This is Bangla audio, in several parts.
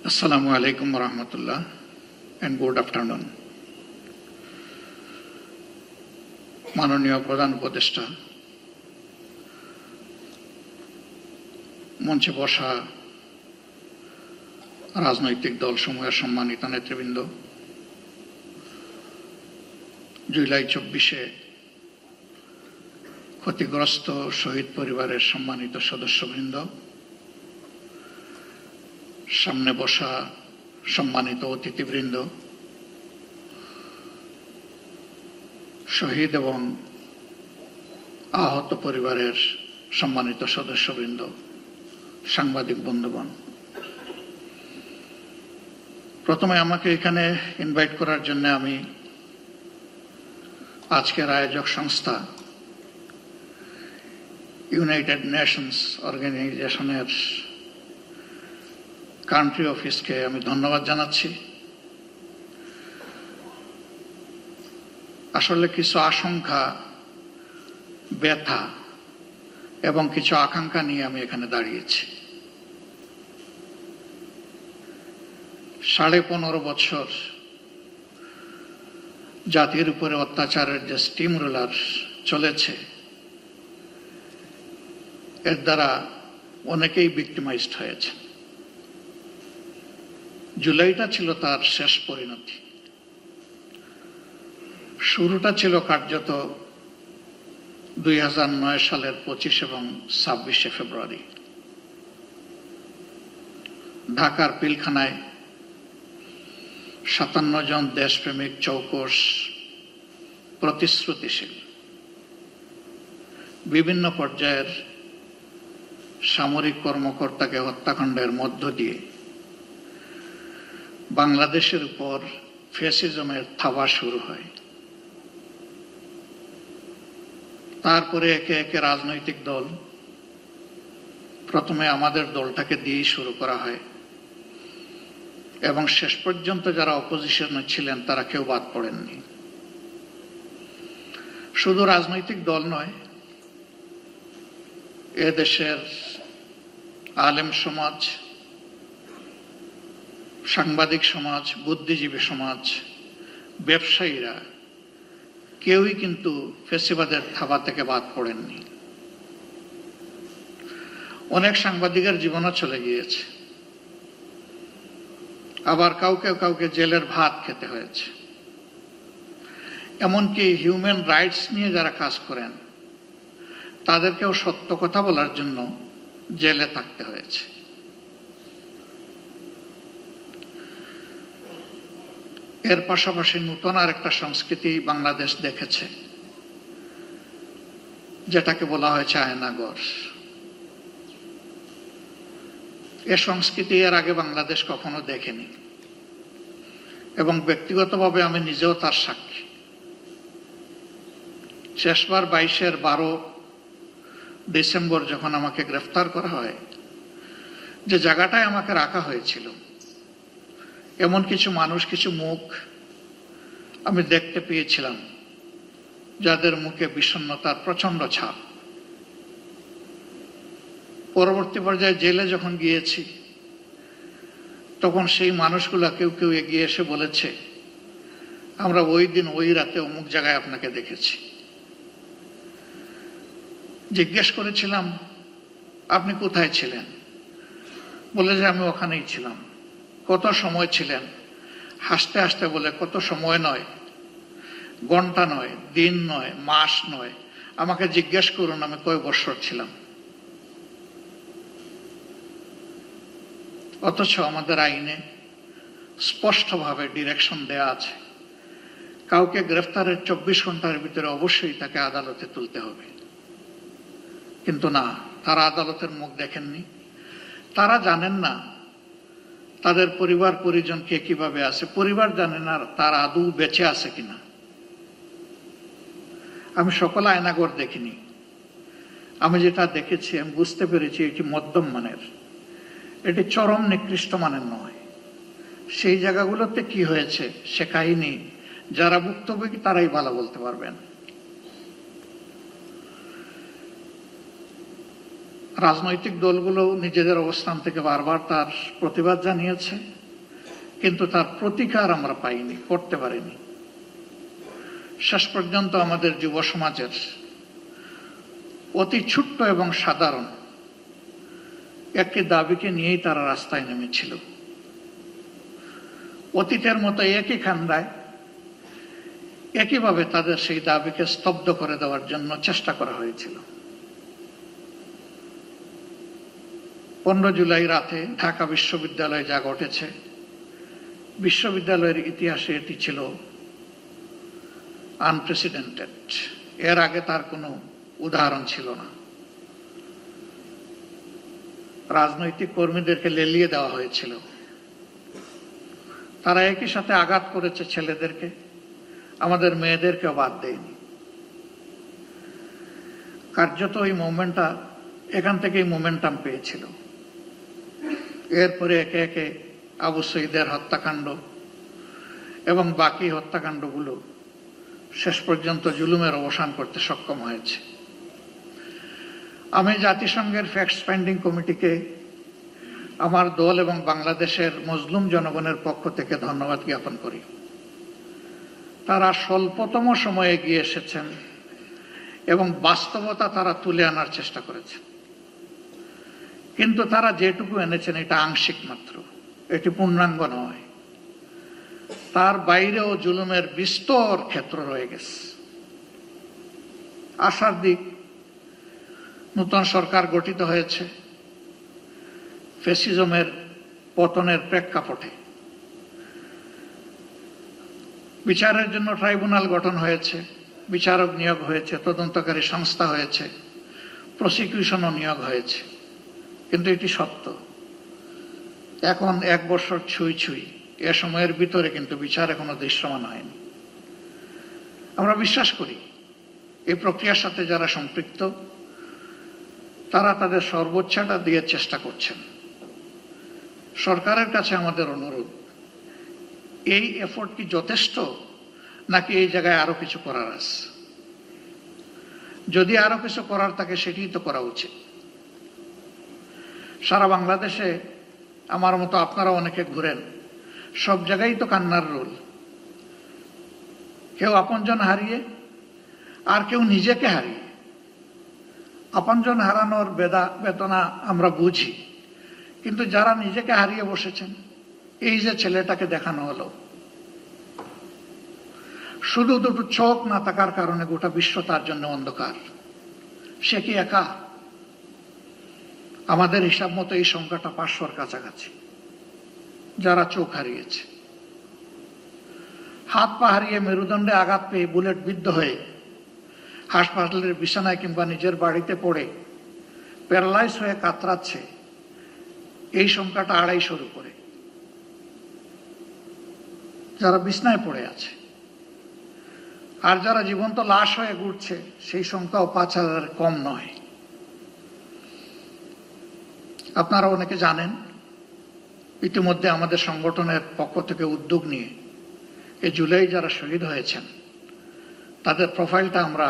Assalamu alaikum wa rahmatullah and good afternoon. মাননীয় প্রধান উপদেষ্টা, মঞ্চে বসা রাজনৈতিক দলসমূহের সম্মানিত নেতৃবৃন্দ, জুলাই 24-এ ক্ষতিগ্রস্ত শহীদ পরিবারের সম্মানিত সদস্যবৃন্দ, সামনে বসা সম্মানিত অতিথিবৃন্দ, শহীদ এবং আহত পরিবারের সম্মানিত সদস্যবৃন্দ, সাংবাদিক বন্ধুগণ, প্রথমে আমাকে এখানে ইনভাইট করার জন্য আমি আজকের আয়োজক সংস্থা ইউনাইটেড নেশনস অর্গানাইজেশনের কান্ট্রি অফিসকে আমি ধন্যবাদ জানাচ্ছি। আসলে কিছু আশঙ্কা, ব্যথা এবং কিছু আকাঙ্ক্ষা নিয়ে আমি এখানে দাঁড়িয়েছি। 15.5 বছর জাতির উপরে অত্যাচারের যে স্টিম রোলার চলেছে, এর দ্বারা অনেকেই ভিক্টিমাইজড হয়েছে। জুলাইটা ছিল তার শেষ পরিণতি। শুরুটা ছিল কার্যত 2009 সালের 25 এবং 26 ফেব্রুয়ারি ঢাকার পিলখানায় 57 জন দেশপ্রেমিক চৌকস, প্রতিশ্রুতিশীল, বিভিন্ন পর্যায়ের সামরিক কর্মকর্তাকে হত্যাকাণ্ডের মধ্য দিয়ে বাংলাদেশের উপর ফ্যাসিজমের থাবা শুরু হয়। তারপরে একে একে রাজনৈতিক দল, প্রথমে আমাদের দলটাকে দিয়ে শুরু করা হয় এবং শেষ পর্যন্ত যারা অপোজিশনে ছিলেন তারা কেউ বাদ পড়েননি। শুধু রাজনৈতিক দল নয়, এদেশের আলেম সমাজ, সাংবাদিক সমাজ, বুদ্ধিজীবী সমাজ, ব্যবসায়ীরা কেউই কিন্তু ফ্যাসিবাদের থাবা থেকে বাদ পড়েননি। অনেক সাংবাদিকের জীবনও চলে গিয়েছে, আবার কাউকে কাউকে জেলের ভাত খেতে হয়েছে। এমনকি হিউম্যান রাইটস নিয়ে যারা কাজ করেন তাদেরকেও সত্য কথা বলার জন্য জেলে থাকতে হয়েছে। এর পাশাপাশি নতুন আর একটা সংস্কৃতি বাংলাদেশ দেখেছে, যেটাকে বলা হয়েছে আয়নাঘর। এ সংস্কৃতি এর আগে বাংলাদেশ কখনো দেখেনি এবং ব্যক্তিগতভাবে আমি নিজেও তার সাক্ষী। শেষবার 22-12 ডিসেম্বর যখন আমাকে গ্রেফতার করা হয়, যে জায়গাটায় আমাকে রাখা হয়েছিল, এমন কিছু মানুষ, কিছু মুখ আমি দেখতে পেয়েছিলাম যাদের মুখে বিষণ্ণতার প্রচন্ড ছাপ। পরবর্তী পর্যায়ে জেলে যখন গিয়েছি, তখন সেই মানুষগুলা কেউ কেউ এগিয়ে এসে বলেছে, আমরা ওই দিন ওই রাতে অমুক জায়গায় আপনাকে দেখেছি। জিজ্ঞেস করেছিলাম, আপনি কোথায় ছিলেন? বলে যে আমি ওখানেই ছিলাম। কত সময় ছিলেন? হাসতে হাসতে বলে, কত সময় নয়, ঘন্টা নয়, দিন নয়, মাস নয়, আমাকে জিজ্ঞেস করুন আমি কয় বছর ছিলাম। অথচ আমাদের আইনে স্পষ্টভাবে ডিরেকশন দেয়া আছে, কাউকে গ্রেফতারের 24 ঘন্টার ভিতরে অবশ্যই তাকে আদালতে তুলতে হবে। কিন্তু না, তারা আদালতের মুখ দেখেননি। তারা জানেন না তাদের পরিবার পরিজন কে কিভাবে আছে, পরিবার জানে না তারা আদৌ বেঁচে আছে কিনা। আমি সকল আয়নাঘর দেখিনি, আমি যেটা দেখেছি আমি বুঝতে পেরেছি এটি মধ্যম মানের, এটি চরম নিকৃষ্ট মানের নয়। সেই জায়গাগুলোতে কি হয়েছে সে কাহিনী যারা ভুক্তভোগী তারাই ভালো বলতে পারবেন। রাজনৈতিক দলগুলো নিজেদের অবস্থান থেকে বারবার তার প্রতিবাদ জানিয়েছে, কিন্তু তার প্রতিকার আমরা পাইনি, করতে পারিনি। শেষ পর্যন্ত আমাদের যুব সমাজের অতি ছোট্ট এবং সাধারণ একটি দাবিকে নিয়েই তারা রাস্তায় নেমেছিল। অতীতের মতো একই খান্দায় একইভাবে তাদের সেই দাবিকে স্তব্ধ করে দেওয়ার জন্য চেষ্টা করা হয়েছিল। 15 জুলাই রাতে ঢাকা বিশ্ববিদ্যালয়ে যা ঘটেছে, বিশ্ববিদ্যালয়ের ইতিহাসে এটি ছিল আনপ্রেসিডেন্টেড। এর আগে তার কোনো উদাহরণ ছিল না। রাজনৈতিক কর্মীদেরকে লেলিয়ে দেওয়া হয়েছিল। তারা একই সাথে আঘাত করেছে ছেলেদেরকে, আমাদের মেয়েদেরকেও বাদ দেয়নি। কার্যত এই মুভমেন্টটা এখান থেকেই মোমেন্টাম পেয়েছিল। এরপরে একে একে আবু সঈদের হত্যাকাণ্ড এবং বাকি হত্যাকাণ্ডগুলো শেষ পর্যন্ত জুলুমের অবসান করতে সক্ষম হয়েছে। আমি জাতিসংঘের ফ্যাক্ট ফাইন্ডিং কমিটিকে আমার দল এবং বাংলাদেশের মজলুম জনগণের পক্ষ থেকে ধন্যবাদ জ্ঞাপন করি। তারা স্বল্পতম সময়ে এগিয়ে এসেছেন এবং বাস্তবতা তারা তুলে আনার চেষ্টা করেছেন, কিন্তু তারা যেটুকু এনেছেন এটা আংশিক মাত্র, এটি পূর্ণাঙ্গ নয়। তার বাইরেও জুলুমের বিস্তর ক্ষেত্র রয়ে গেছে। আশার দিক, নতুন সরকার গঠিত হয়েছে ফ্যাসিজমের পতনের প্রেক্ষাপটে। বিচারের জন্য ট্রাইব্যুনাল গঠন হয়েছে, বিচারক নিয়োগ হয়েছে, তদন্তকারী সংস্থা হয়েছে, প্রসিকিউশনও নিয়োগ হয়েছে। কিন্তু এটি সত্য, এখন 1 বছর ছুঁই ছুঁই এ সময়ের ভিতরে কিন্তু বিচার এখনো দৃশ্যমান হয়নি। আমরা বিশ্বাস করি এই প্রক্রিয়ার সাথে যারা সম্পৃক্ত তারা তাদের সর্বোচ্চটা দিয়ে চেষ্টা করছেন। সরকারের কাছে আমাদের অনুরোধ, এই এফোর্ট কি যথেষ্ট, নাকি এই জায়গায় আরো কিছু করার আছে? যদি আরো কিছু করার থাকে সেটিই তো করা উচিত। সারা বাংলাদেশে আমার মতো আপনারা অনেকে ঘুরেন, সব জায়গায় তো কান্নার রোল। কেউ আপনজন হারিয়ে, আর কেউ নিজেকে হারিয়ে। আপনজন হারানোর বেদনা আমরা বুঝি, কিন্তু যারা নিজেকে হারিয়ে বসেছেন, এই যে ছেলেটাকে দেখানো হলো, শুধু দুটো চোখ না থাকার কারণে গোটা বিশ্ব তার জন্য অন্ধকার। সে কি একা? আমাদের হিসাব মতো এই সংখ্যাটা 500-র কাছাকাছি যারা চোখ হারিয়েছে। হাত পা হারিয়ে, মেরুদণ্ডে আঘাত পেয়ে, বুলেট বিদ্ধ হয়ে হাসপাতালের বিছানায় কিংবা নিজের বাড়িতে পড়ে প্যারালাইজ হয়ে কাতরাচ্ছে, এই সংখ্যাটা 250-র উপরে। যারা বিছানায় পড়ে আছে, আর যারা জীবন্ত লাশ হয়ে ঘুরছে, সেই সংখ্যাও 5000 কম নয়। আপনারা অনেকে জানেন, ইতিমধ্যে আমাদের সংগঠনের পক্ষ থেকে উদ্যোগ নিয়ে এই জুলাই যারা শহীদ হয়েছেন তাদের প্রোফাইলটা আমরা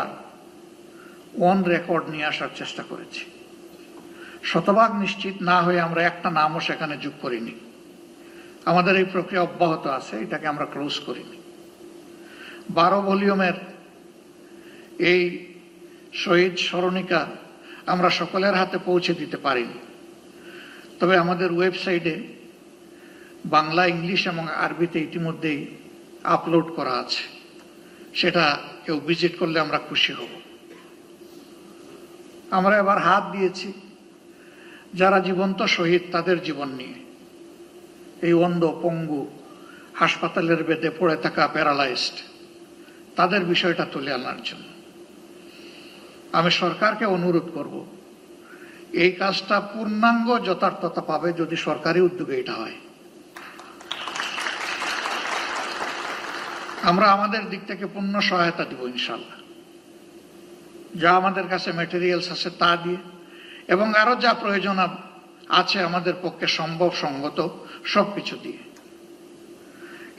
অন রেকর্ড নিয়ে আসার চেষ্টা করেছি। শতভাগ নিশ্চিত না হয়ে আমরা একটা নামও সেখানে যোগ করিনি। আমাদের এই প্রক্রিয়া অব্যাহত আছে, এটাকে আমরা ক্লোজ করিনি। 12 ভলিউমের এই শহীদ স্মরণিকা আমরা সকলের হাতে পৌঁছে দিতে পারিনি, তবে আমাদের ওয়েবসাইটে বাংলা, ইংলিশ এবং আরবিতে ইতিমধ্যেই আপলোড করা আছে। সেটা কেউ ভিজিট করলে আমরা খুশি হব। আমরা এবার হাত দিয়েছি যারা জীবন্ত শহীদ তাদের জীবন নিয়ে, এই অন্ধ, পঙ্গু, হাসপাতালের বেডে পড়ে থাকা প্যারালাইজড, তাদের বিষয়টা তুলে আনার জন্য। আমি সরকারকে অনুরোধ করব, এই কাজটা পূর্ণাঙ্গ যথার্থতা পাবে যদি সরকারি উদ্যোগে এটা হয়। আমরা আমাদের দিক থেকে পূর্ণ সহায়তা দিব ইনশাল্লাহ। যা আমাদের কাছে ম্যাটেরিয়ালস আছে তা দিয়ে, এবং আরো যা প্রয়োজন আছে আমাদের পক্ষে সম্ভব সঙ্গত সবকিছু দিয়ে।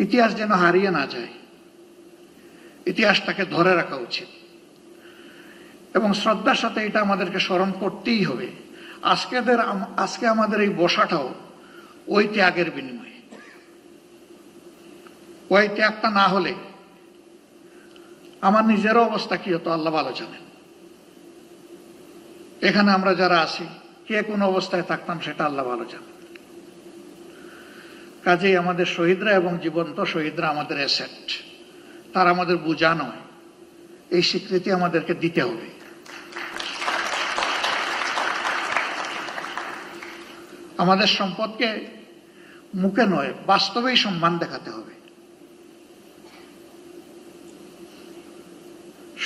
ইতিহাস যেন হারিয়ে না যায়, ইতিহাসটাকে ধরে রাখা উচিত এবং শ্রদ্ধার সাথে এটা আমাদেরকে স্মরণ করতেই হবে। আজকে আমাদের এই বসাটাও ওই ত্যাগের বিনিময়ে। ওই ত্যাগটা না হলে আমার নিজেরও অবস্থা কি হতো আল্লাহ ভালো জানেন। এখানে আমরা যারা আছি কে কোন অবস্থায় থাকতাম সেটা আল্লাহ ভালো জানেন। কাজেই আমাদের শহীদরা এবং জীবন্ত শহীদরা আমাদের অ্যাসেট, তারা আমাদের বোঝা নয়, এই স্বীকৃতি আমাদেরকে দিতে হবে। আমাদের সম্পদকে মুখে নয় বাস্তবেই সম্মান দেখাতে হবে।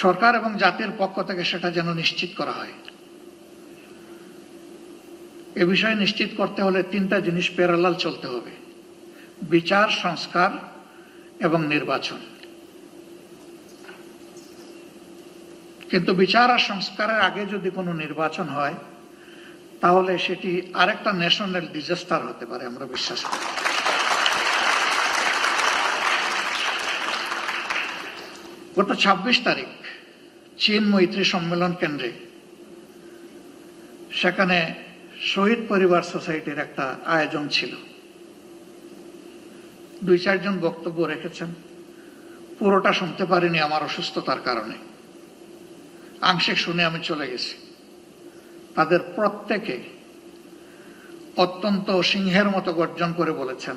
সরকার এবং জাতির পক্ষ থেকে সেটা যেন নিশ্চিত করা হয়। এ বিষয়ে নিশ্চিত করতে হলে তিনটা জিনিস প্যারালাল চলতে হবে: বিচার, সংস্কার এবং নির্বাচন। কিন্তু বিচার আর সংস্কারের আগে যদি কোনো নির্বাচন হয় তাহলে সেটি আরেকটা ন্যাশনাল ডিজাস্টার হতে পারে, আমরা বিশ্বাস করি। গত ২৬ তারিখ চীন মৈত্রী সম্মেলন কেন্দ্রে, সেখানে শহীদ পরিবার সোসাইটির একটা আয়োজন ছিল। ২-৪ জন বক্তব্য রেখেছেন, পুরোটা শুনতে পারিনি আমার অসুস্থতার কারণে, আংশিক শুনে আমি চলে গেছি। তাদের প্রত্যেকে অত্যন্ত সিংহের মতো গর্জন করে বলেছেন,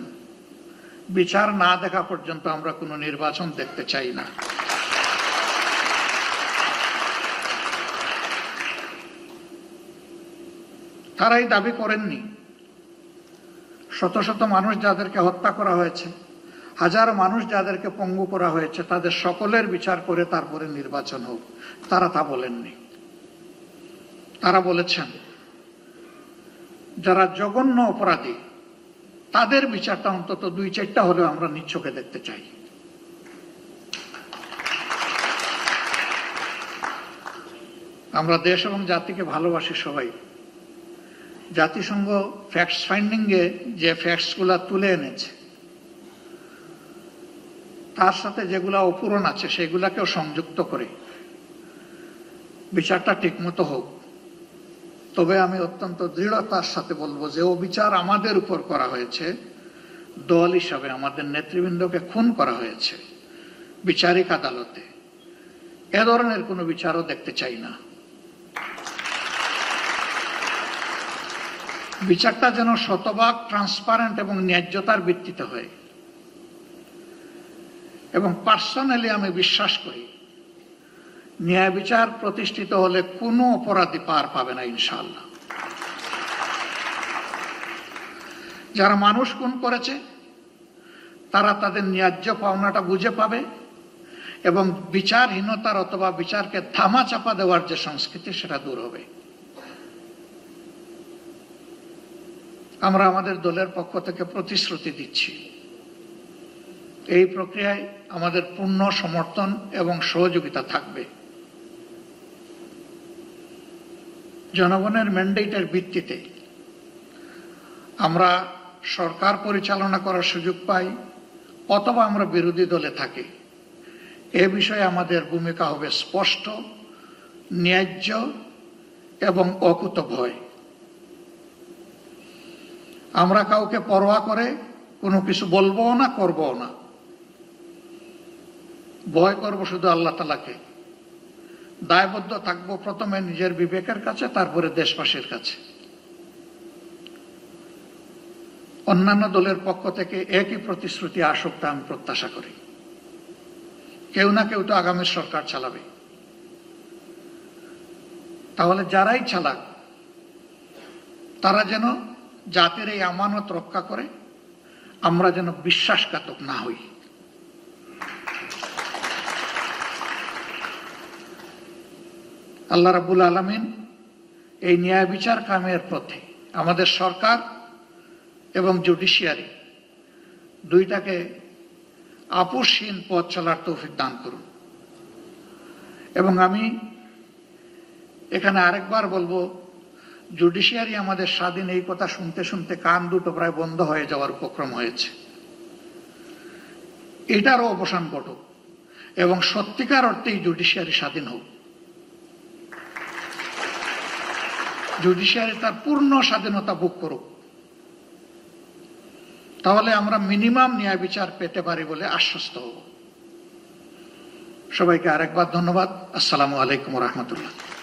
বিচার না দেখা পর্যন্ত আমরা কোনো নির্বাচন দেখতে চাই না। তারাই দাবি করেননি শত শত মানুষ যাদেরকে হত্যা করা হয়েছে, হাজার মানুষ যাদেরকে পঙ্গু করা হয়েছে, তাদের সকলের বিচার করে তারপরে নির্বাচন হোক, তারা তা বলেননি। তারা বলেছেন যারা জঘন্য অপরাধী তাদের বিচারটা অন্তত ২-৪টা হলেও আমরা নিজ চোখে দেখতে চাই। আমরা দেশ এবং জাতিকে ভালোবাসি সবাই। জাতিসংঘ ফ্যাক্টস ফাইন্ডিং এ যে ফ্যাক্টস গুলা তুলে এনেছে তার সাথে যেগুলা অপূরণ আছে সেগুলাকেও সংযুক্ত করে বিচারটা ঠিকমতো হোক। তবে আমি অত্যন্ত দৃঢ়তার সাথে বলবো যে ও বিচার আমাদের উপর করা হয়েছে, দল হিসাবে আমাদের নেতৃবৃন্দকে খুন করা হয়েছে বিচারিক আদালতে, এ ধরনের কোনো বিচারও দেখতে চাই না। বিচারটা যেন শতভাগ ট্রান্সপারেন্ট এবং ন্যায্যতার ভিত্তিতে হয়। এবং পার্সোনালি আমি বিশ্বাস করি ন্যায় বিচার প্রতিষ্ঠিত হলে কোনো অপরাধী পার পাবে না ইনশাআল্লাহ। যারা মানুষ খুন করেছে তারা তাদের ন্যায্য পাওনাটা বুঝে পাবে এবং বিচারহীনতার অথবা বিচারকে ধামাচাপা দেওয়ার যে সংস্কৃতি সেটা দূর হবে। আমরা আমাদের দলের পক্ষ থেকে প্রতিশ্রুতি দিচ্ছি এই প্রক্রিয়ায় আমাদের পূর্ণ সমর্থন এবং সহযোগিতা থাকবে। জনগণের ম্যান্ডেটের ভিত্তিতে আমরা সরকার পরিচালনা করার সুযোগ পাই অথবা আমরা বিরোধী দলে থাকি, এ বিষয়ে আমাদের ভূমিকা হবে স্পষ্ট, ন্যায্য এবং অকুতভয়। আমরা কাউকে পরোয়া করে কোনো কিছু বলবো না, করবো না। ভয় করব শুধু আল্লাহ তাআলাকে। দায়বদ্ধ থাকবো প্রথমে নিজের বিবেকের কাছে, তারপরে দেশবাসীর কাছে। অন্যান্য দলের পক্ষ থেকে একই প্রতিশ্রুতি আসুক তা আমি প্রত্যাশা করি। কেউ না কেউ তো আগামী সরকার চালাবে, তাহলে যারাই চালাক তারা যেন জাতির এই আমানত রক্ষা করে, আমরা যেন বিশ্বাসঘাতক না হই। আল্লাহ রাব্বুল আলামিন এই ন্যায় বিচার কায়েমের পথে আমাদের সরকার এবং জুডিশিয়ারি দুইটাকে আপোষহীন পথ চলার তৌফিক দান করুন। এবং আমি এখানে আরেকবার বলবো, জুডিশিয়ারি আমাদের স্বাধীন, এই কথা শুনতে শুনতে কান দুটো প্রায় বন্ধ হয়ে যাওয়ার উপক্রম হয়েছে। এটারও অবসান ঘটুক এবং সত্যিকার অর্থেই জুডিশিয়ারি স্বাধীন হোক। জুডিশিয়ারি তার পূর্ণ স্বাধীনতা ভোগ করুক, তাহলে আমরা মিনিমাম ন্যায় বিচার পেতে পারি বলে আশ্বস্ত হব। সবাইকে আরেকবার ধন্যবাদ। আসসালামু আলাইকুম ওয়া রাহমাতুল্লাহ।